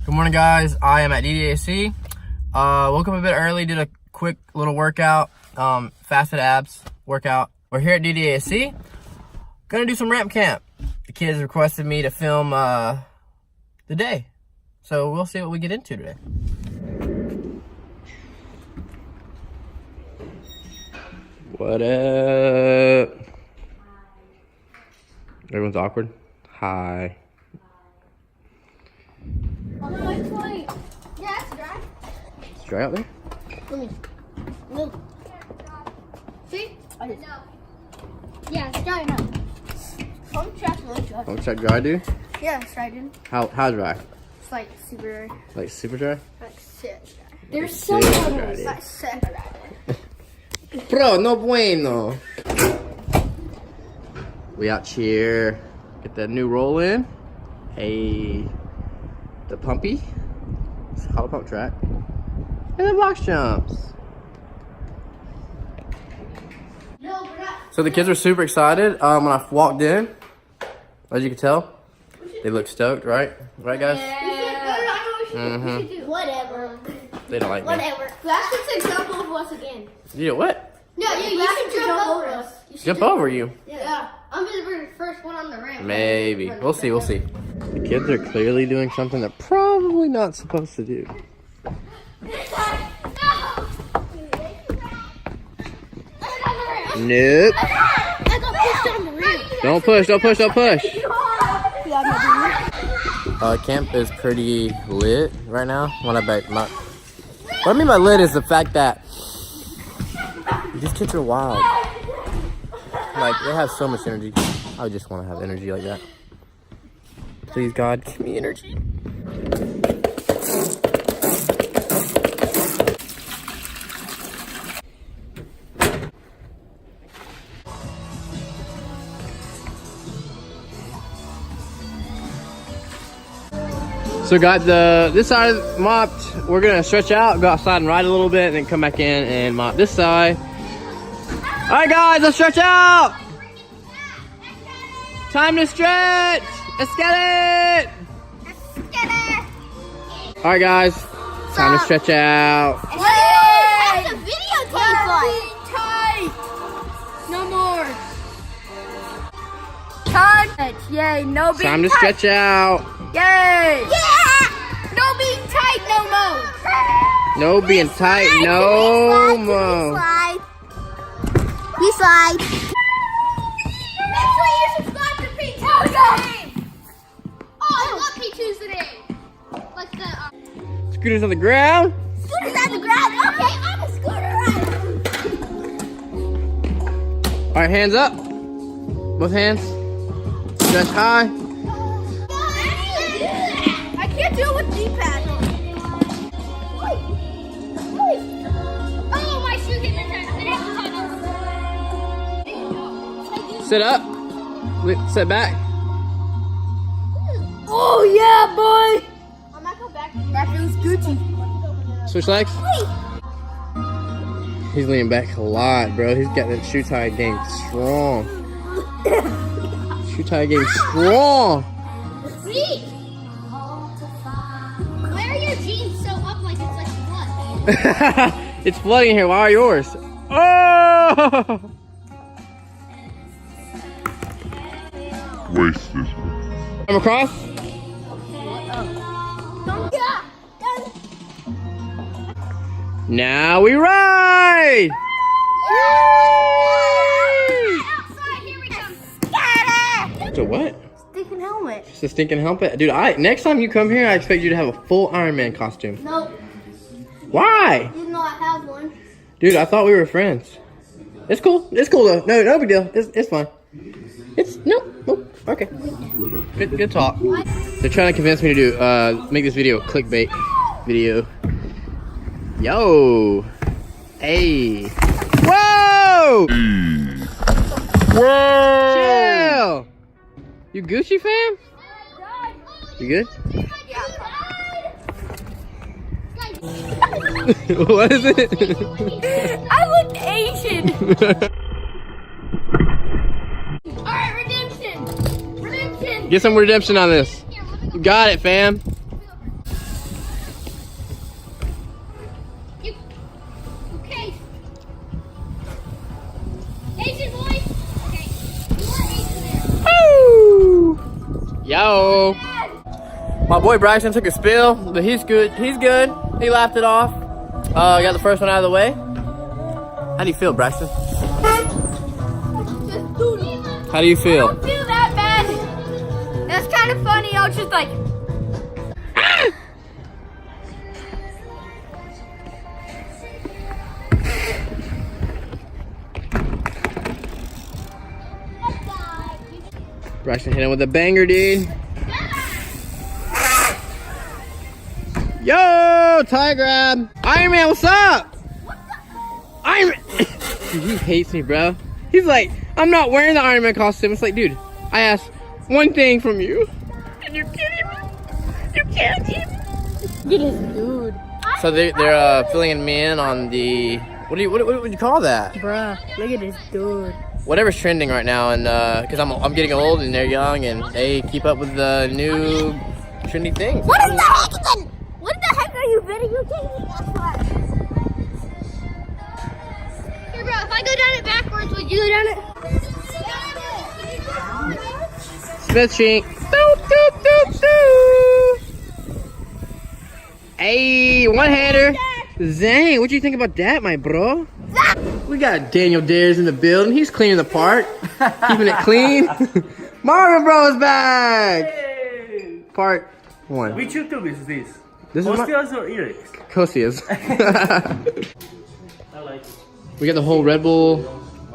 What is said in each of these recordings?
Good morning, guys. I am at Ddasc. Woke up a bit early, did a quick little workout, fasted abs workout. We're here at Ddasc. Gonna do some ramp camp. The kids requested me to film the day, so we'll see what we get into today. What up? Everyone's awkward. Hi. Oh, no, it's white. Yeah, it's dry. It's dry out there? Let me move. See? No. Yeah, it's dry enough. Phone check really dry. Phone check dry, dude? Yeah, it's dry, dude. How dry? It's like super dry. Like super dry? Like sick dry. There's so dry. It's like sick dry. Bro, no bueno. We out here. Get that new roll in. Hey. The pumpy, it's a hollow pump track, and the box jumps. So the kids were super excited when I walked in. As you can tell, they look stoked, right? Right, guys? Yeah. Whatever. They don't like me. Whatever. That's just an example of us again. Yeah, what? No, yeah, you should jump over us. Jump over you? Yeah. I'm gonna be the first one on the ramp. Maybe. We'll see, we'll see. The kids are clearly doing something they're probably not supposed to do. Nope. I got pushed on the ramp. Don't push, don't push, don't push. Camp is pretty lit right now. What I mean by lit is the fact that these kids are wild. Like, they have so much energy. I just want to have energy like that. Please, God, give me energy. So got this side mopped. We're gonna stretch out, go outside and ride a little bit, and then come back in and mop this side. All right, guys, let's stretch out. Time to stretch. Let's get it. Let's get it. All right, guys, time to stretch out. That's a videotape one. Tight. No more. Time. Yay, no being Time to tight. stretch out. Yay. Yeah. No being tight no more. No being tight no more. We slide. Make sure you subscribe to P2's today. Oh, I love P2's today. Like the Scooter's on the ground. Scooter's on the ground. Okay, I'm a scooter rider. All right, hands up. Both hands. Stretch high. I can't do it with D-pad. Oh, my shoe hit my tunnel. Sit up. Sit back. Oh yeah, boy! I might go back. That feels Gucci. Switch legs. He's leaning back a lot, bro. He's got that shoe tie game strong. Shoe tie game strong. Sweet. Why are your jeans so up like it's like blood? It's flooding here. Why are yours? Oh! Waste this. Come across. Yeah. Now we ride. Outside, here we come. So what? Stinking helmet. It's a stinking helmet, dude. Next time you come here, I expect you to have a full Iron Man costume. Nope. Why? You know I have one. Dude, I thought we were friends. It's cool. It's cool though. No big deal. It's fine. Nope. Okay. Good talk. They're trying to convince me to do make this video a clickbait video. Yo. Hey. Whoa. Whoa. Chill. You Gucci fan? You good? What is it? I look Asian. Alright, redemption. Get some redemption on this. You got it, fam. go. My boy Braxton took a spill, but he's good. He's good. He laughed it off. Got the first one out of the way. How do you feel, Braxton? How do you feel? I don't feel that bad. That's kind of funny. I was just like. Braxton hit him with a banger, dude. Yo, tie grab. Iron Man, what's up? Iron Man. Dude, he hates me, bro. He's like, I'm not wearing the Iron Man costume. It's like, dude, I asked one thing from you, and you're kidding me. You can't even. Look at this dude. So they're filling me in on the what would you call that? Bruh, look at this dude. Whatever's trending right now, and because I'm getting old and they're young and they keep up with the new trendy things. What the heck again? What the heck are you videotaping us for? Here, bro, if I go down it backwards, would you go down it? Smith Chink. Doop, doop, doop, doop. Hey, one-hander. Zang, what do you think about that, my bro? We got Daniel Dhers in the building. He's cleaning the park, keeping it clean. Marin bro is back. Hey. Part 1. Which YouTube is this? This is Kostias or Irek? Kosias. I like it. We got the whole Red Bull,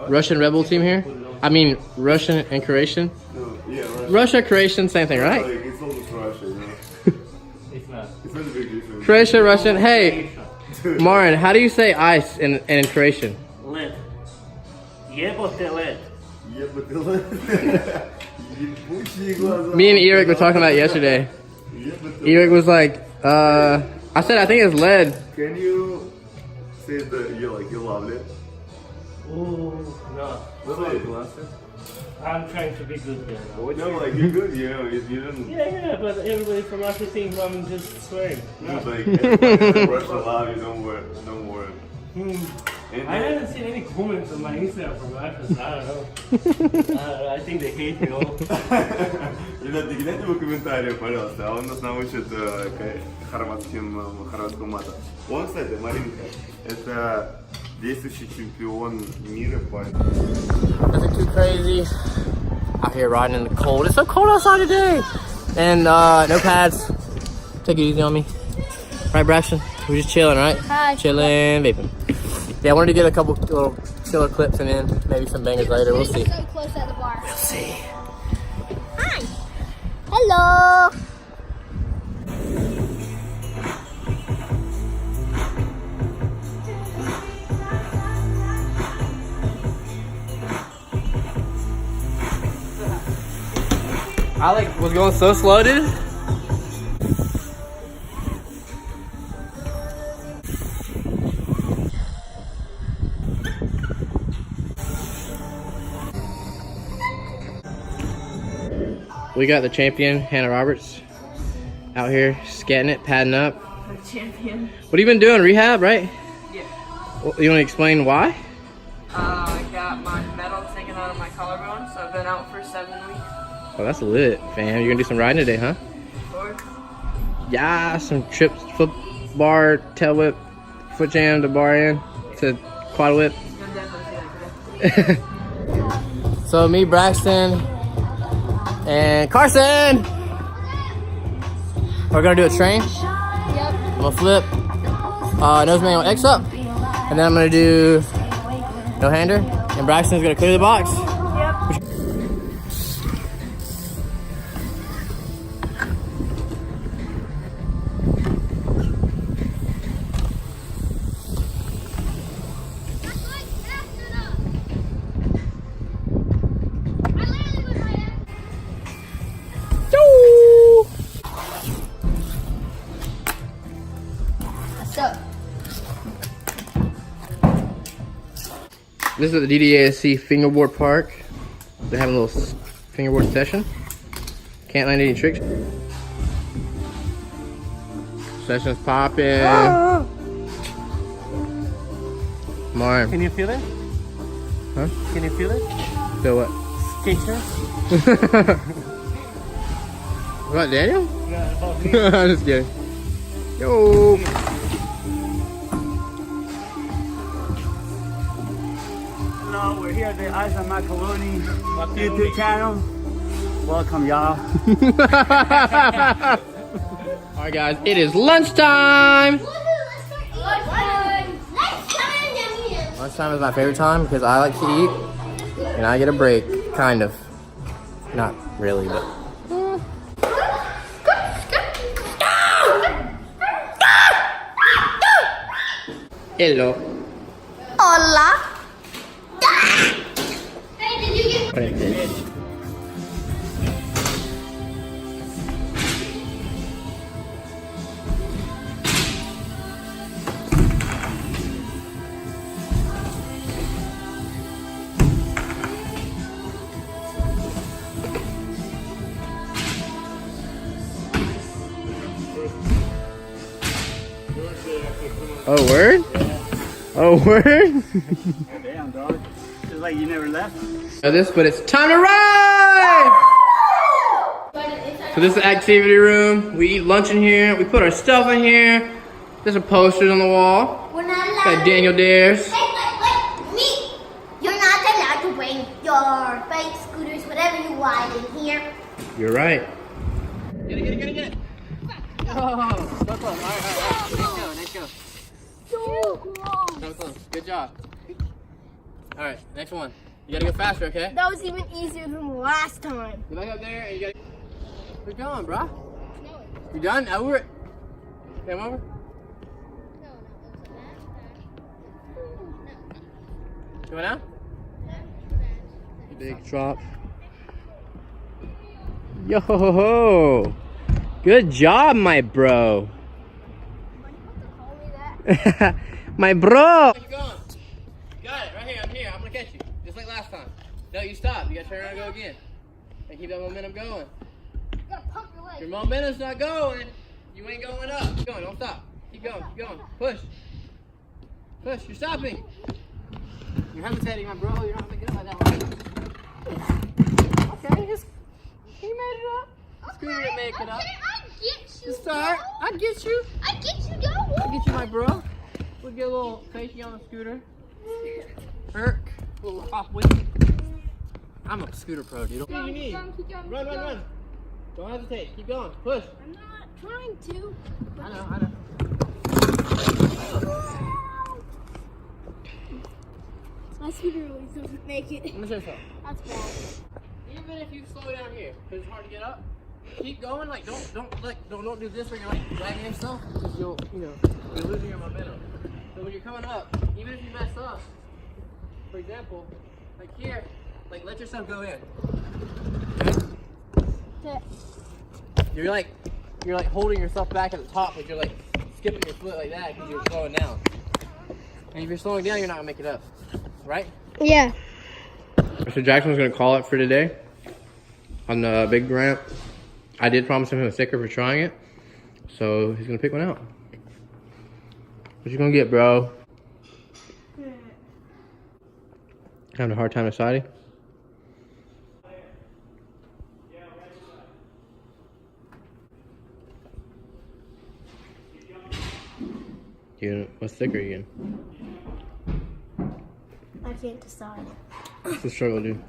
Russian Red Bull team here. I mean, Russian and Croatian. No, yeah, Russia. Russia, Croatian, same thing, right? Like, it's almost Russia, you know? It's not. It's not a big difference. Croatia, Russian. Hey, Marin, how do you say ice in Croatian? Led. Jebote led. Yeah, but the Me and Irek were talking about it yesterday. Irek was like, I said I think it's lead. Can you say that you love it? Ooh, no. What's it? Glasses? I'm trying to be good there now. No, like you're good, you know, if you don't. Yeah, but everybody from Russia thinks I'm just swearing. No. It's like, everybody Russia love you, don't worry. And I haven't seen any comments on my Instagram from Russia, so I don't know. I think they hate me all. Ребята, кидайте в комментариях, пожалуйста, а он нас научит хорватскому мату. Он, кстати, Маринка, это действующий чемпион мира по... Nothing too crazy. Out here riding in the cold. It's so cold outside today. And no pads. Take it easy on me. Right, Braxton? We're just chilling, right? Hi. Chilling, vaping. Yeah, I wanted to get a couple little killer clips and then maybe some bangers later. We'll see. So close at the bar. We'll see. Hi. Hello. I was going so slow, dude. We got the champion, Hannah Roberts, out here scatting it, padding up. The champion. What have you been doing? Rehab, right? Yeah. Well, you want to explain why? I got my medal taken out of my collarbone, so I've been out for 7 weeks. Oh, that's lit, fam. You're gonna do some riding today, huh? Or Yeah, some trips, foot bar, tail whip, foot jam to bar in, to quad whip. you'll definitely see that today. So me, Braxton, and Carson, we're gonna do a train. Yep. I'm gonna flip nose manual X up, and then I'm gonna do no hander, and Braxton's gonna clear the box. Yep. This is at the DDASC fingerboard park. They're having a little fingerboard session. Can't land any tricks. Session's popping. Marm. Can you feel it? Huh? Can you feel it? Feel what? Skater? What, Daniel? Yeah, about me. I'm just kidding. Yo. Hello, we're here at the Isaac Macaloney YouTube channel. Welcome, y'all. All right, guys, it is lunchtime. Lunchtime is my favorite time because I like to eat and I get a break, kind of. Not really, but. Hello. Hola. Oh, word? Oh, word? Damn, dog. It's like you never left. But it's time to ride! So this is the activity room. We eat lunch in here. We put our stuff in here. There's some posters on the wall. We're not allowed. Got Daniel Dhers. Wait, me. You're not allowed to bring your bike, scooters, whatever you want in here. You're right. Get it. Oh, so close. All right. Next go. So close. Good job. All right, next one. You gotta go faster, okay? That was even easier than the last time. Go back up there and you gotta. Keep going, bro. You done? Over it. Come over. Going out? Big drop. Yo ho ho. Good job, my bro. My bro. Keep going. Got it. Right here. I'm here. I'm gonna catch you. Just like last time. No, you stop. You gotta turn around and go again. And keep that momentum going. You gotta pump your legs. Your momentum's not going. You ain't going up. Keep going. Don't stop. Keep going. Push. You're stopping. You're hesitating, my bro. You're not making it like that one. Okay, just. You made it up. Scooter didn't make it up. I get you. Start. I get you. I get you, go. I get you, my bro. We'll get a little fakie on the scooter. Irk. A little hop with it. I'm a scooter pro, dude. What do you need? Run. Don't hesitate. Keep going. Push. I'm not trying to. I know. My scooter always doesn't make it. Let me show you something. That's bad. Even if you slow down here, because it's hard to get up, keep going. Like don't do this where you're like dragging yourself, because you're losing your momentum. So when you're coming up, even if you mess up, for example, like here, like let yourself go in. Okay? You're like holding yourself back at the top, like you're like skipping your foot like that because you're slowing down. And if you're slowing down, you're not gonna make it up, right? Yeah. Mr. Jackson's gonna call it for today on the big ramp. I did promise him a sticker for trying it, so he's gonna pick one out. What you gonna get, bro? Having a hard time deciding? What sticker are you getting? I can't decide. It's a struggle, dude.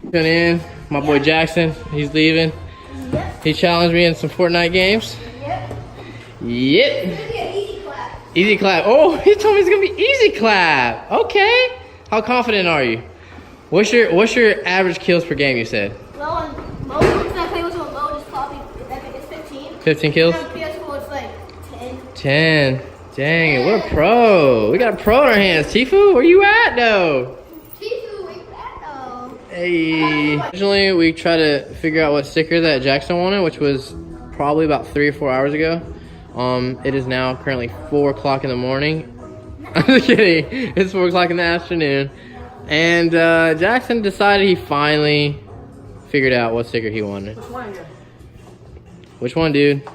Coming in, my boy Jackson, he's leaving. Yep. He challenged me in some Fortnite games. Yep. Yep. It's gonna be an easy clap. Easy clap. Oh, he told me it's gonna be easy clap. Okay. How confident are you? What's your average kills per game? You said. Well, most ones I play with on low is probably I think it's 15. 15 kills. On PS4 it's like 10. 10. Dang it, what a pro. We got a pro in our hands. Tifu, where you at though? Tifu, wake that though. Hey. Originally, we tried to figure out what sticker that Jackson wanted, which was probably about 3 or 4 hours ago. It is now currently 4 o'clock in the morning. I'm just kidding. It's 4 o'clock in the afternoon. And Jackson decided he finally figured out what sticker he wanted. Which one here? Which one, dude?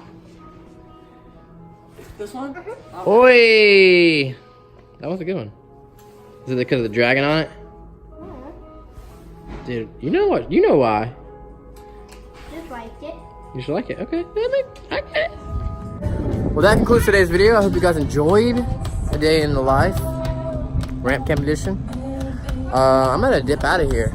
This one? Oi! That was a good one. Is it because of the dragon on it? Dude, you know what? You know why. Just like it. You should like it. Okay. I get it. Well, that concludes today's video. I hope you guys enjoyed a day in the life. Ramp camp edition. I'm gonna dip out of here.